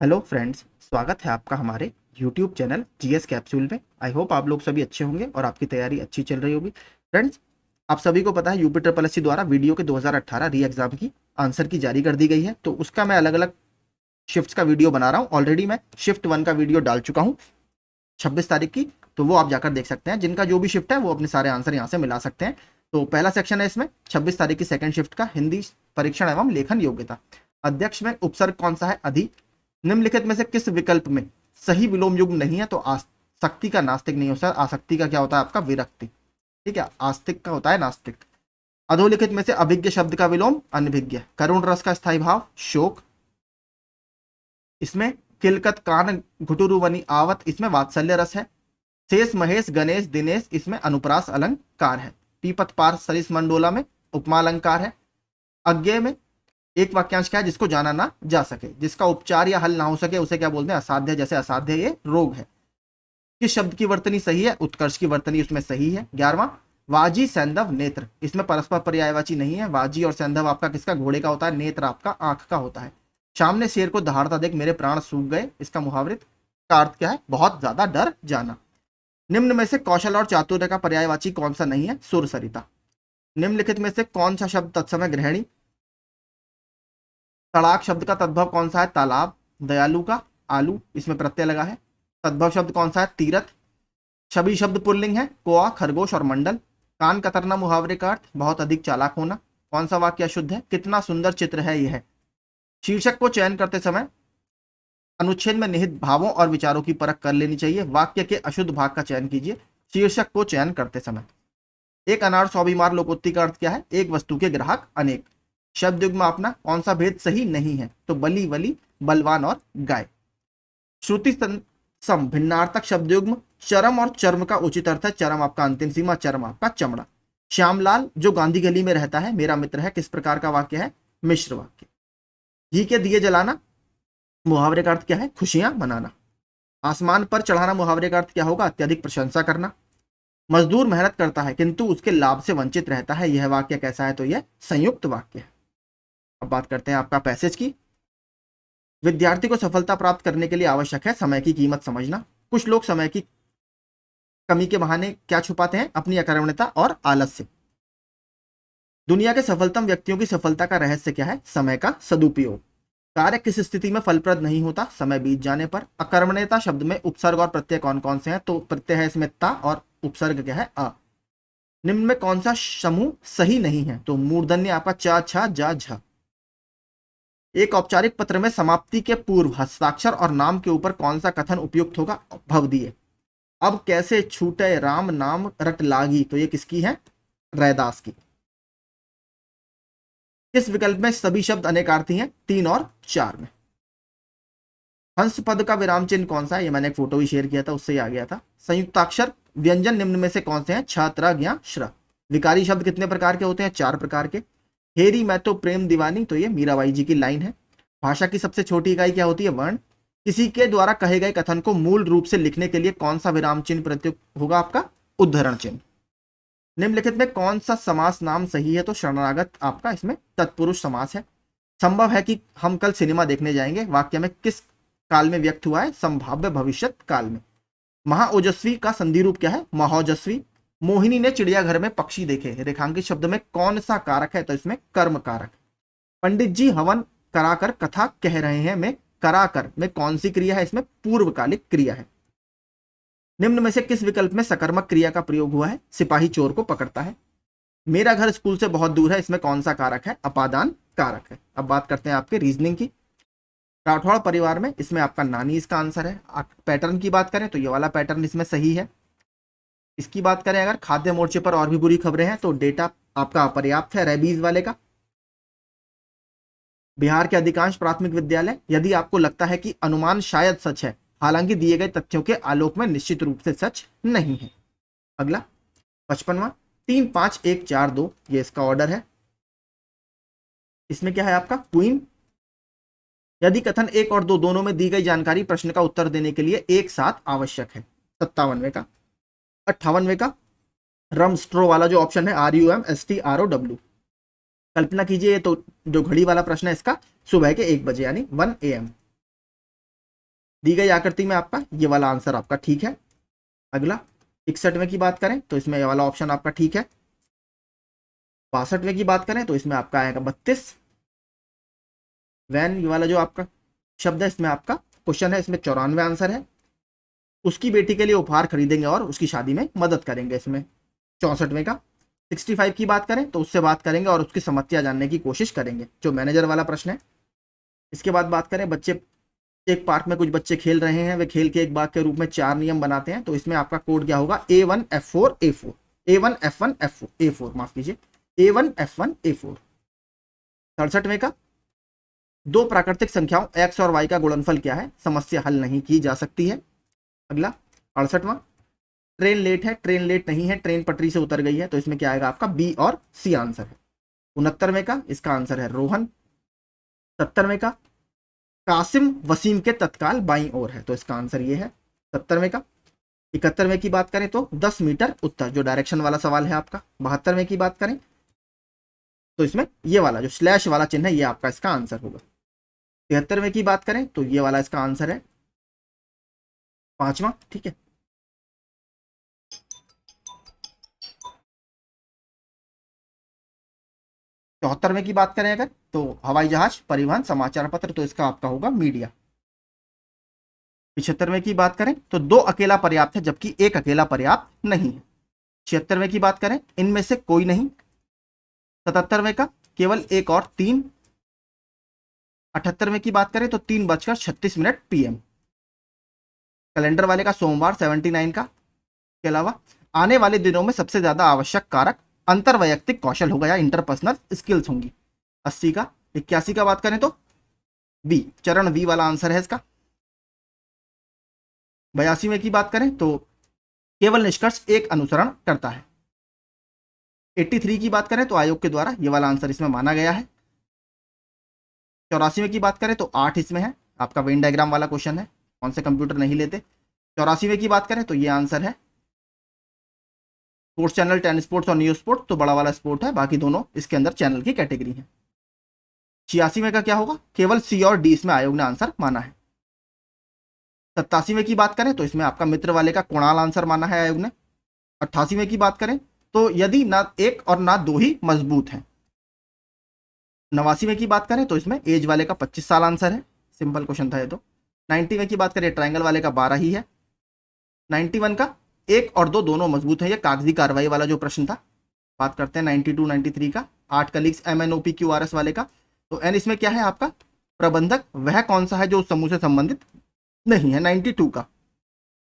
Hello friends, स्वागत है आपका हमारे यूट्यूब चैनल जीएस कैप्सूल में। आई होप आप लोग सभी अच्छे होंगे और आपकी तैयारी अच्छी चल रही होगी। फ्रेंड्स, आप सभी को पता है यूपी ट्रिपल एससी द्वारा वीडियो के 2018 री एग्जाम की आंसर की जारी कर दी गई है, तो उसका मैं अलग अलग शिफ्ट्स का वीडियो बना रहा हूँ। ऑलरेडी मैं शिफ्ट 1 का वीडियो डाल चुका हूँ 26 तारीख की, तो वो आप जाकर देख सकते हैं। जिनका जो भी शिफ्ट है वो अपने सारे आंसर यहाँ से मिला सकते हैं। तो पहला सेक्शन है इसमें 26 तारीख की सेकंड शिफ्ट का हिंदी परीक्षण एवं लेखन योग्यता। अध्यक्ष में उपसर्ग कौन सा है? अधि। निम्नलिखित में से किस विकल्प में सही विलोम युग्म नहीं है? तो आसक्ति का नास्तिक नहीं हो सकता। आसक्ति का क्या होता है? आपका विरक्ति। ठीक है, आस्तिक का होता है नास्तिक। अधोलिखित में से अभिज्ञ शब्द का विलोम अनभिज्ञ। करुण रस का स्थायी भाव शोक। इसमें किलकत कान घुटुरुवनी आवत, इसमें वात्सल्य रस है। शेष महेश गणेश दिनेश, इसमें अनुप्रास अलंकार है। पीपत पार सरिस मंडोला में उपमा अलंकार है। अज्ञेय में एक वाक्यांश क्या है? जिसको जाना ना जा सके, जिसका उपचार या हल ना हो सके, उसे क्या बोलते हैं? असाध्य। जैसे असाध्य ये रोग है। किस शब्द की वर्तनी सही है? उत्कर्ष की वर्तनी उसमें सही है। 11वां, वाजी सैंधव नेत्र, इसमें परस्पर पर्यायवाची नहीं है। वाजी और सैंधव आपका किसका? घोड़े का होता है। नेत्र आपका आंख का होता है। शाम ने शेर को दहाड़ता देख मेरे प्राण सूख गए, इसका मुहावरित का अर्थ क्या है? बहुत ज्यादा डर जाना। निम्न में से कौशल और चातुर्य का पर्यायवाची कौन सा नहीं है? सुर सरिता। निम्नलिखित में से कौन सा शब्द तत्समय ग्रहणी? तड़ाक शब्द का तद्भव कौन सा है? तालाब। दयालु का आलू, इसमें प्रत्यय लगा है। तद्भव शब्द कौन सा है? तीरथ। छवि शब्द पुल्लिंग है। कोआ, खरगोश और मंडल। कान कतरना मुहावरे का अर्थ बहुत अधिक चालाक होना। कौन सा वाक्य अशुद्ध है? कितना सुंदर चित्र है यह। शीर्षक को चयन करते समय अनुच्छेद में निहित भावों और विचारों की परख कर लेनी चाहिए। वाक्य के अशुद्ध भाग का चयन कीजिए शीर्षक को चयन करते समय। एक अनार 100 बीमार लोकोक्ति का अर्थ क्या है? एक वस्तु के ग्राहक अनेक। शब्द युग्म अपना कौन सा भेद सही नहीं है? तो बली वली, बलवान और गाय। श्रुति सम भिन्नार्थक शब्द युग्म चरम और चर्म का उचित अर्थ है। चरम आपका अंतिम सीमा, चरम आपका चमड़ा। श्यामलाल जो गांधी गली में रहता है मेरा मित्र है, किस प्रकार का वाक्य है? मिश्र वाक्य। घी के दिए जलाना मुहावरे का अर्थ क्या है? खुशियां मनाना। आसमान पर चढ़ाना मुहावरे का अर्थ क्या होगा? अत्यधिक प्रशंसा करना। मजदूर मेहनत करता है किंतु उसके लाभ से वंचित रहता है, यह वाक्य कैसा है? तो यह संयुक्त वाक्य है। अब बात करते हैं आपका पैसेज की। विद्यार्थी को सफलता प्राप्त करने के लिए आवश्यक है समय की कीमत समझना। कुछ लोग समय की कमी के बहाने क्या छुपाते हैं? अपनी अकर्मण्यता और आलस्य। दुनिया के सफलतम व्यक्तियों की सफलता का रहस्य क्या है? समय का सदुपयोग। कार्य किस स्थिति में फलप्रद नहीं होता? समय बीत जाने पर। अकर्मण्यता शब्द में उपसर्ग और प्रत्यय कौन कौन से हैं? तो प्रत्यय है इसमें ता और उपसर्ग क्या है? अ। निम्न में कौन सा समूह सही नहीं है? तो मूर्धन्य आपका चा छा जा झ। एक औपचारिक पत्र में समाप्ति के पूर्व हस्ताक्षर और नाम के ऊपर कौन सा कथन उपयुक्त होगा? भवदीय। अब कैसे छूटे राम नाम रट लागी, तो ये किसकी है? रैदास की। किस विकल्प में सभी शब्द अनेकार्थी हैं? 3 और 4 में। हंस पद का विराम चिन्ह कौन सा है? ये मैंने एक फोटो भी शेयर किया था, उससे ही आ गया था। संयुक्ताक्षर व्यंजन निम्न में से कौन से हैं? छ त्र ज्ञ श्र। विकारी शब्द कितने प्रकार के होते हैं? 4 प्रकार के। हेरी मैं तो प्रेम दीवानी, तो ये मीराबाई जी की लाइन है। भाषा की सबसे छोटी इकाई क्या होती है? वर्ण। किसी के द्वारा कहे गए कथन को मूल रूप से लिखने के लिए कौन सा विराम चिन्ह प्रयुक्त होगा? आपका उद्धरण चिन्ह। निम्नलिखित में कौन सा समास नाम सही है? तो शरणागत आपका इसमें तत्पुरुष समास है। संभव है कि हम कल सिनेमा देखने जाएंगे वाक्य में किस काल में व्यक्त हुआ है? संभाव्य भविष्यत काल में। महाओजस्वी का संधि रूप क्या है? महोजस्वी। मोहिनी ने चिड़ियाघर में पक्षी देखे, रेखांकित शब्द में कौन सा कारक है? तो इसमें कर्म कारक। पंडित जी हवन कराकर कथा कह रहे हैं में कराकर में कौन सी क्रिया है? इसमें पूर्वकालिक क्रिया है। निम्न में से किस विकल्प में सकर्मक क्रिया का प्रयोग हुआ है? सिपाही चोर को पकड़ता है। मेरा घर स्कूल से बहुत दूर है, इसमें कौन सा कारक है? अपादान कारक है। अब बात करते हैं आपके रीजनिंग की। राठौड़ परिवार में, इसमें आपका नानी इसका आंसर है। पैटर्न की बात करें तो ये वाला पैटर्न इसमें सही है। इसकी बात करें अगर खाद्य मोर्चे पर और भी बुरी खबरें हैं, तो डेटा आपका अपर्याप्त है रेबीज वाले का। बिहार के अधिकांश प्राथमिक विद्यालय, यदि आपको लगता है कि अनुमान शायद सच है, हालांकि दिए गए तथ्यों के आलोक में निश्चित रूप से सच नहीं है। अगला 55वां, 3 5 1 4 2, ये इसका ऑर्डर है। इसमें क्या है आपका? क्वीन। यदि कथन 1 और 2 दोनों में दी गई जानकारी प्रश्न का उत्तर देने के लिए एक साथ आवश्यक है। 57वें का। 58वें का रम स्ट्रो वाला जो ऑप्शन है, RUMSTROW। कल्पना कीजिए, ये तो जो घड़ी वाला प्रश्न है इसका सुबह के 1 बजे यानी 1 AM। दी गई आकृति में आपका ये वाला आंसर आपका ठीक है। अगला 61वें की बात करें तो इसमें ये वाला ऑप्शन आपका ठीक है। 62वें की बात करें तो इसमें आपका आएगा 32। वैन ये वाला जो आपका शब्द है इसमें आपका क्वेश्चन है, इसमें 94 आंसर है। उसकी बेटी के लिए उपहार खरीदेंगे और उसकी शादी में मदद करेंगे, इसमें 64वें का। 65 की बात करें तो उससे बात करेंगे और उसकी समस्या जानने की कोशिश करेंगे, जो मैनेजर वाला प्रश्न है। इसके बाद बात करें बच्चे एक पार्क में कुछ बच्चे खेल रहे हैं, वे खेल के एक बाग के रूप में 4 नियम बनाते हैं, तो इसमें आपका कोड क्या होगा A1F4A4 A1F1F4 A4 माफ कीजिए A1F1A4। 67वें का दो प्राकृतिक संख्याओं x और y का गुणनफल क्या है, समस्या हल नहीं की जा सकती है। अगला 68वां ट्रेन लेट है, ट्रेन लेट नहीं है, ट्रेन पटरी से उतर गई है, तो इसमें क्या आएगा आपका बी और सी आंसर है। 69वें का इसका आंसर है रोहन। 70वें का कासिम वसीम के तत्काल बाईं ओर है, तो इसका आंसर ये है 70वें का। 71वें की बात करें तो 10 मीटर उत्तर, जो डायरेक्शन वाला सवाल है आपका। 72वें की बात करें तो इसमें ये वाला जो स्लैश वाला चिन्ह है ये आपका इसका आंसर होगा। 73वें की बात करें तो ये वाला इसका आंसर है 5वां, ठीक है। चौहत्तरवें की बात करें अगर तो हवाई जहाज, परिवहन, समाचार पत्र, तो इसका आपका होगा मीडिया। 75वें की बात करें तो 2 अकेला पर्याप्त है जबकि 1 अकेला पर्याप्त नहीं है। 76वें की बात करें इनमें से कोई नहीं। 77वें का केवल 1 और 3। 78वें की बात करें तो 3:36 PM। कैलेंडर वाले का सोमवार 79 का। के अलावा आने वाले दिनों में सबसे ज्यादा आवश्यक कारक अंतर वैयक्तिक कौशल होगा या इंटरपर्सनल स्किल्स होंगी, 80 का। 81 का बात करें तो बी, चरण बी वाला आंसर है इसका। 82वें की बात करें तो केवल निष्कर्ष एक अनुसरण करता है। 83 की बात करें तो आयोग के द्वारा ये वाला आंसर इसमें माना गया है। 84वें की बात करें तो 8 इसमें है, आपका वेन डायग्राम वाला क्वेश्चन है, कौन से कंप्यूटर नहीं लेते। 84वें की बात करें तो ये आंसर है स्पोर्ट्स चैनल, 10 स्पोर्ट्स और न्यू स्पोर्ट्स, तो बड़ा वाला स्पोर्ट है, बाकी दोनों इसके अंदर चैनल की कैटेगरी है। 86वें का क्या होगा, केवल सी और डी इसमें आयोग ने आंसर माना है। 87वें की बात करें तो इसमें आपका मित्र वाले का कुणाल आंसर माना है आयोग ने। 88वें की बात करें तो यदि ना 1 और ना 2 ही मजबूत है। 89वें की बात करें तो इसमें एज वाले का 25 साल आंसर है, सिंपल क्वेश्चन था ये तो। 90वें की बात करें ट्रायंगल वाले का 12 ही है। 91 का 1 और 2 दोनों मजबूत है, ये कागजी कार्रवाई वाला जो प्रश्न था। बात करते हैं 92 93 का 8 कलीग्स MNOPQRS वाले का, तो एन इसमें क्या है आपका प्रबंधक, वह कौन सा है जो उस समूह से संबंधित नहीं है। 92 का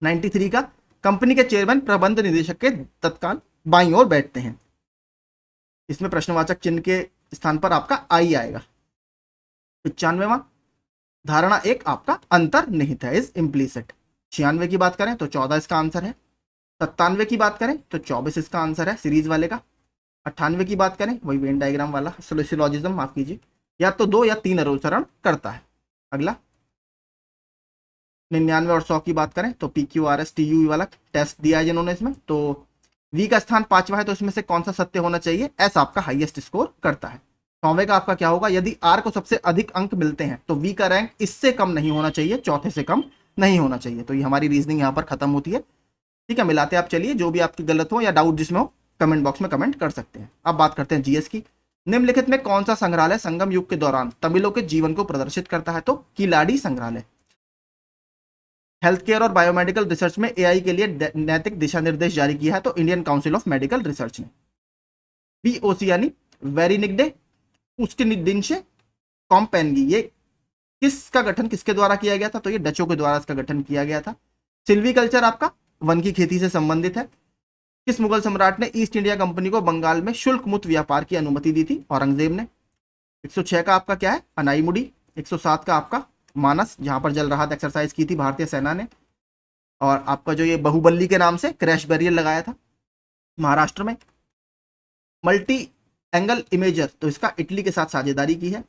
93 का कंपनी के चेयरमैन प्रबंध निदेशक के तत्काल बाईं ओर बैठते हैं, इसमें प्रश्नवाचक चिन्ह के स्थान पर आपका आई आएगा। 95वां धारणा 1 आपका अंतर्निहित है, इज इम्प्लीसिट। 96 की बात करें तो 14 इसका आंसर है। 97 की बात करें तो 24 इसका आंसर है सीरीज वाले का। 98 की बात करें वही वेन डायग्राम वाला सिलोजिज्म, माफ कीजिए, या तो 2 या 3 अनुसरण करता है। अगला 99 और 100 की बात करें तो PQRS TU वाला टेस्ट दिया है जिन्होंने इसमें, तो वी का स्थान 5वां है, तो इसमें से कौन सा सत्य होना चाहिए, एस आपका हाईएस्ट स्कोर करता है। 100वें का आपका क्या होगा, यदि आर को सबसे अधिक अंक मिलते हैं तो वी का रैंक इससे कम नहीं होना चाहिए, चौथे से कम नहीं होना चाहिए। तो ये हमारी रीजनिंग यहाँ पर खत्म होती है, ठीक है। मिलाते आप चलिए, जो भी आपकी गलत हो या डाउट जिसमें हो कमेंट बॉक्स में कमेंट कर सकते हैं। अब बात करते हैं जीएस की। निम्नलिखित में कौन सा संग्रहालय संगम युग के दौरान तमिलों के जीवन को प्रदर्शित करता है, तो किलाड़ी संग्रहालय। हेल्थ केयर और बायोमेडिकल रिसर्च में एआई के लिए नैतिक दिशा निर्देश जारी किया है, तो Indian council of medical research ने। बीओसी यानी वेरिनिग्डे उस्टिनिडिंशे कॉम्पेनगी, ये किसका गठन किसके द्वारा किया गया था, तो ये डचों के द्वारा इसका गठन किया गया था। सिल्वीकल्चर आपका वन की खेती से संबंधित है। किस मुगल सम्राट ने ईस्ट इंडिया कंपनी को बंगाल में शुल्क मुक्त व्यापार की अनुमति दी थी, औरंगजेब ने। 106 का आपका क्या है, अनाईमुडी। 107 का आपका मानस, जहां पर जल राहत एक्सरसाइज की थी भारतीय सेना ने। और आपका जो ये बाहुबली के नाम से क्रैश बैरियर लगाया था महाराष्ट्र में। मल्टी एंगल इमेजर, तो इसका इटली के साथ साझेदारी की है।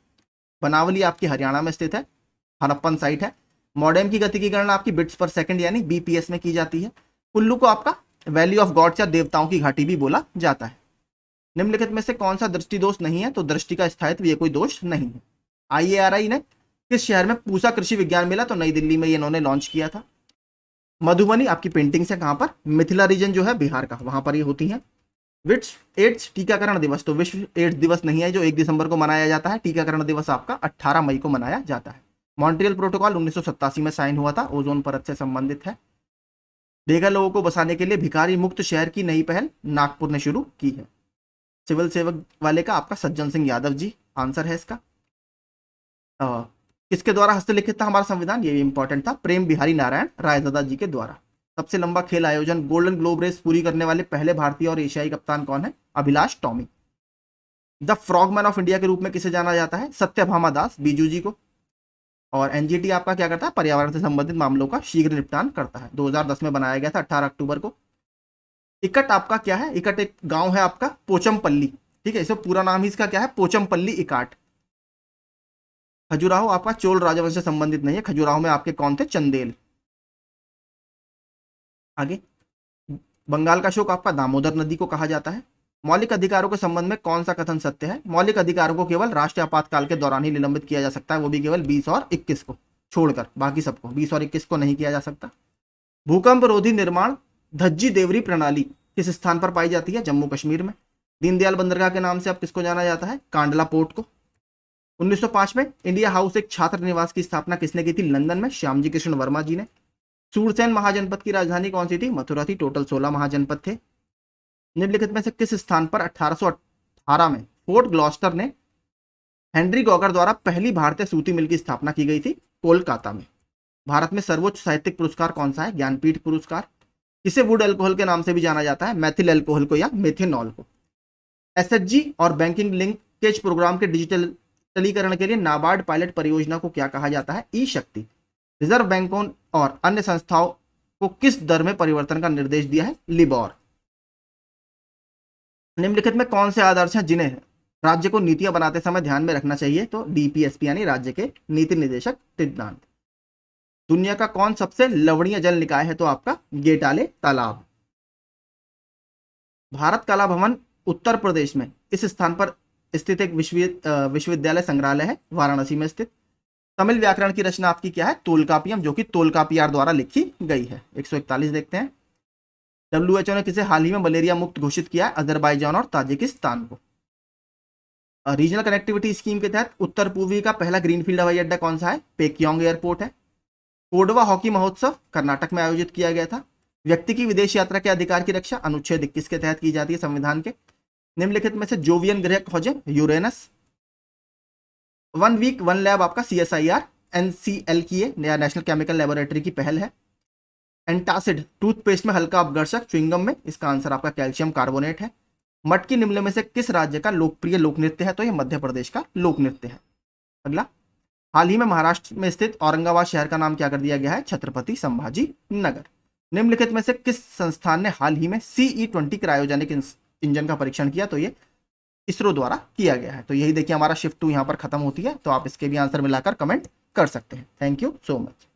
बनावली आपकी हरियाणा में स्थित है, हड़प्पन साइट है। मॉडेम की गति की गणना आपकी बिट्स पर सेकंड यानी बीपीएस में की जाती है। कुल्लू को आपका वैली ऑफ गॉड्स या देवताओं की घाटी भी बोला जाता है। निम्नलिखित में से कौन सा दृष्टि दोष नहीं है, तो दृष्टि का स्थायित्व ये कोई दोष नहीं है। IARI ने किस शहर में पूसा कृषि विज्ञान मेला? तो नई दिल्ली में ये इन्होंने लॉन्च किया था। मधुबनी आपकी पेंटिंग्स है कहाँ पर? मिथिला रीजन जो है बिहार का, वहां पर ये होती हैं। विश्व एड्स टीकाकरण दिवस, तो विश्व एड्स दिवस नहीं है जो 1 दिसंबर को मनाया जाता है, टीकाकरण दिवस आपका 18 मई को मनाया जाता है। मॉन्ट्रियल प्रोटोकॉल 1987 में साइन हुआ था, ओजोन परत से संबंधित है। बेघर लोगों को बसाने के लिए भिखारी मुक्त शहर की नई पहल नागपुर ने शुरू की है। सिविल सेवक वाले का आपका सज्जन सिंह यादव जी आंसर है इसका। किसके द्वारा हस्तलिखित था हमारा संविधान? ये भी इंपॉर्टेंट था, प्रेम बिहारी नारायण रायजादा जी के द्वारा। सबसे लंबा खेल आयोजन गोल्डन ग्लोब रेस पूरी करने वाले पहले भारतीय और एशियाई कप्तान कौन है? Abhilash Tomy. The frogman of India के रूप में किसे जाना जाता है? सत्यभामा दास बीजू जी को। और एनजीटी आपका क्या करता है? पर्यावरण से संबंधित मामलों का शीघ्र निपटान करता है। 2010 में बनाया गया था 18 अक्टूबर को। इकट आपका क्या है? इकट एक गांव है आपका पोचमपल्ली, ठीक है, इसका पूरा नाम ही इसका क्या है? पोचमपल्ली इकाट। खजुराहो आपका चोल राजवंश से संबंधित नहीं है, खजुराहो में आपके कौन थे? चंदेल। आगे, बंगाल का शोक आपका दामोदर नदी को कहा जाता है। मौलिक अधिकारों के संबंध में कौन सा कथन सत्य है? मौलिक अधिकारों को केवल राष्ट्रीय आपातकाल के दौरान ही निलंबित किया जा सकता है, वो भी केवल 20 और 21 को छोड़कर, बाकी सबको 20 और 21 को नहीं किया जा सकता। भूकंप रोधी निर्माण धज्जी देवरी प्रणाली किस स्थान पर पाई जाती है? जम्मू कश्मीर में। दीनदयाल बंदरगाह के नाम से अब किसको जाना जाता है? कांडला पोर्ट को। 1905 में इंडिया हाउस एक छात्र निवास की स्थापना किसने की थी? लंदन में श्यामजी कृष्ण वर्मा जी ने। सूरसेन महाजनपद की राजधानी कौन सी थी? मथुरा थी। टोटल 16 महाजनपद थे। निम्नलिखित में से किस स्थान पर 1818 में फोर्ट ग्लॉस्टर ने हेनरी गॉगर द्वारा पहली भारतीय सूती मिल की स्थापना की गई थी? कोलकाता में। भारत में सर्वोच्च साहित्यिक पुरस्कार कौन सा है? ज्ञानपीठ पुरस्कार। इसे वुड अल्कोहल के नाम से भी जाना जाता है, मैथिल अल्कोहल को या मेथेनॉल को। एसएचजी और बैंकिंग लिंकेज प्रोग्राम के डिजिटलीकरण के लिए नाबार्ड पायलट परियोजना को क्या कहा जाता है? ई शक्ति। रिजर्व बैंकों और अन्य संस्थाओं को किस दर में परिवर्तन का निर्देश दिया है? लिबॉर। निम्नलिखित में कौन से आदर्श हैं जिन्हें राज्य को नीतियां बनाते समय ध्यान में रखना चाहिए? तो डीपीएसपी यानी राज्य के नीति निर्देशक सिद्धांत। दुनिया का कौन सबसे लवणीय जल निकाय है? तो आपका गेटाले तालाब। भारत कला भवन उत्तर प्रदेश में इस स्थान पर स्थित एक विश्वविद्यालय संग्रहालय है, वाराणसी में स्थित। तमिल व्याकरण की रचना आपकी क्या है? तोलकापियम, जो कि तोलकापियार द्वारा लिखी गई है। 141 देखते हैं। WHO ने किसे हाल ही में मलेरिया मुक्त घोषित किया है? अजरबैजान और ताजिकिस्तान को। रीजनल कनेक्टिविटी स्कीम के तहत उत्तर पूर्वी का पहला ग्रीनफील्ड हवाई अड्डा कौन सा है? पेक्योंग एयरपोर्ट है। कोडवा हॉकी महोत्सव कर्नाटक में आयोजित किया गया था। व्यक्ति की विदेश यात्रा के अधिकार की रक्षा अनुच्छेद 21 के तहत की जाती है संविधान के। निम्नलिखित में से जोवियन ग्रह खोजे? यूरेनस। 1 वीक 1 लैब आपका CSIR NCL की है, नया नेशनल केमिकल लेबोरेटरी की पहल है। एंटासिड टूथपेस्ट में हल्का अपघर्षक च्युइंगम में, इसका आंसर आपका कैल्शियम कार्बोनेट है। मटकी निम्न में से किस राज्य का लोकप्रिय लोक नृत्य है? तो यह मध्य प्रदेश का लोक नृत्य है। अगला, हाल ही में महाराष्ट्र में स्थित औरंगाबाद शहर का नाम क्या कर दिया गया है? छत्रपति संभाजी नगर। निम्नलिखित में से किस संस्थान ने हाल ही में CE-20 क्रायोजेनिक इंजन का परीक्षण किया? तो ये इसरो द्वारा किया गया है। तो यही देखिए हमारा शिफ्ट 2 यहाँ पर खत्म होती है, तो आप इसके भी आंसर मिलाकर कमेंट कर सकते हैं। Thank you so much.